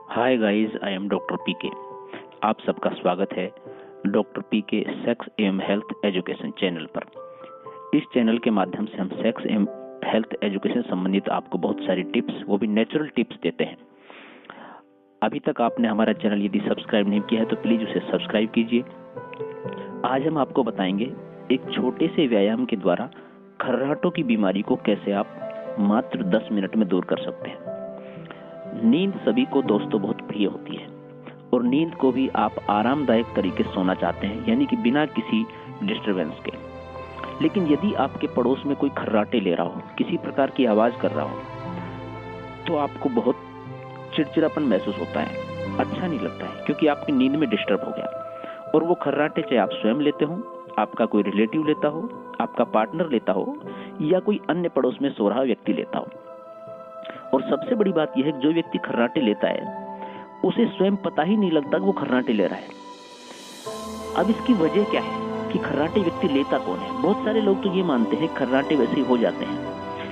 Hi guys, I am doctor PK. आप सबका स्वागत है डॉक्टर पीके सेक्स एवं हेल्थ एजुकेशन चैनल पर। इस चैनल के माध्यम से हम सेक्स एवं हेल्थ एजुकेशन संबंधित आपको बहुत सारी टिप्स, वो भी नेचुरल टिप्स देते हैं। अभी तक आपने हमारा चैनल यदि सब्सक्राइब नहीं किया है तो प्लीज उसे सब्सक्राइब कीजिए। आज हम आपको बताएंगे एक छोटे से व्यायाम के द्वारा खर्राटों की बीमारी को कैसे आप मात्र 10 मिनट में दूर कर सकते हैं। नींद सभी को दोस्तों बहुत प्रिय होती है और नींद को भी आप आरामदायक तरीके से सोना चाहते हैं, यानी कि बिना किसी डिस्टरबेंस के। लेकिन यदि आपके पड़ोस में कोई खर्राटे ले रहा हो, किसी प्रकार की आवाज कर रहा हो, तो आपको बहुत चिड़चिड़ापन महसूस होता है, अच्छा नहीं लगता है, क्योंकि आपकी नींद में डिस्टर्ब हो गया। और वो खर्राटे चाहे आप स्वयं लेते हो, आपका कोई रिलेटिव लेता हो, आपका पार्टनर लेता हो, या कोई अन्य पड़ोस में सो रहा व्यक्ति लेता हो। और सबसे बड़ी बात यह है कि जो व्यक्ति खर्राटे लेता है उसे स्वयं पता ही नहीं लगता कि वो खर्राटे ले रहा है। अब इसकी वजह क्या है कि खर्राटे व्यक्ति लेता कौन है। बहुत सारे लोग तो ये मानते हैं खर्राटे वैसे ही हो जाते हैं,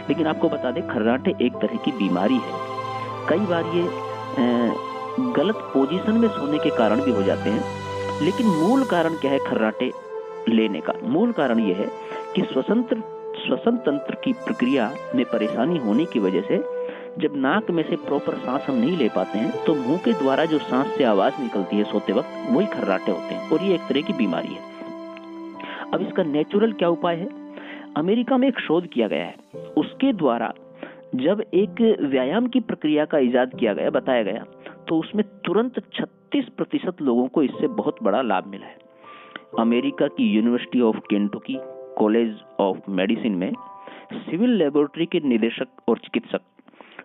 लेकिन आपको बता दें खर्राटे एक तरह की बीमारी है। कई बार ये गलत पोजीशन में सोने के कारण भी हो जाते हैं। लेकिन मूल कारण क्या है खर्राटे लेने का? मूल कारण यह है कि श्वसन तंत्र की प्रक्रिया में परेशानी होने की वजह से जब नाक में से प्रॉपर सांस हम नहीं ले पाते हैं तो मुंह के द्वारा जो सांस से आवाज निकलती है सोते वक्त, वही खर्राटे होते हैं। और ये एक तरह की बीमारी है। अब इसका नेचुरल क्या उपाय है? अमेरिका में एक शोध किया गया है, उसके द्वारा जब एक व्यायाम की प्रक्रिया का इजाद किया गया, बताया गया, तो उसमें तुरंत 36% लोगों को इससे बहुत बड़ा लाभ मिला है। अमेरिका की university of Kentucky college of medicine में सिविल लेबोरेटरी के निदेशक और चिकित्सक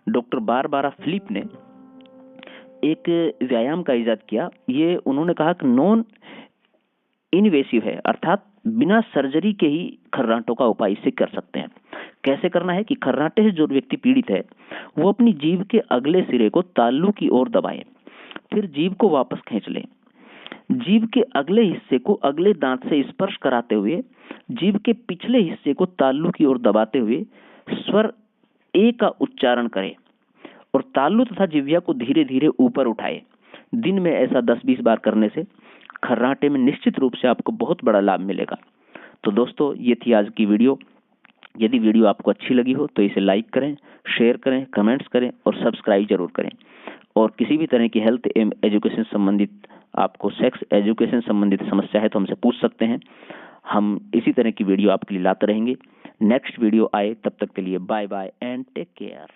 डॉक्टर बारबारा फिलिप ने एक व्यायाम का इजाद किया। ये उन्होंने कहा कि नॉन इनवेसिव है, अर्थात बिना सर्जरी के ही खर्राटों का उपाय इससे कर सकते हैं। कैसे करना है कि खर्राटे से जो व्यक्ति पीड़ित है वो अपनी जीभ के अगले सिरे को तालू की ओर दबाए, फिर जीभ को वापस खींच ले। जीभ के अगले हिस्से को अगले दांत से स्पर्श कराते हुए जीभ के पिछले हिस्से को तालू की ओर दबाते हुए स्वर ए का उच्चारण करें और तालू तथा जिह्वा को धीरे धीरे ऊपर उठाए। दिन में ऐसा 10-20 बार करने से खर्राटे में निश्चित रूप से आपको बहुत बड़ा लाभ मिलेगा। तो दोस्तों, ये थी आज की वीडियो। यदि वीडियो आपको अच्छी लगी हो तो इसे लाइक करें, शेयर करें, कमेंट्स करें और सब्सक्राइब जरूर करें। और किसी भी तरह की हेल्थ एवं एजुकेशन संबंधित, आपको सेक्स एजुकेशन संबंधित समस्या है तो हमसे पूछ सकते हैं। हम इसी तरह की वीडियो आपके लिए लाते रहेंगे। नेक्स्ट वीडियो आए, तब तक के लिए bye bye and take care.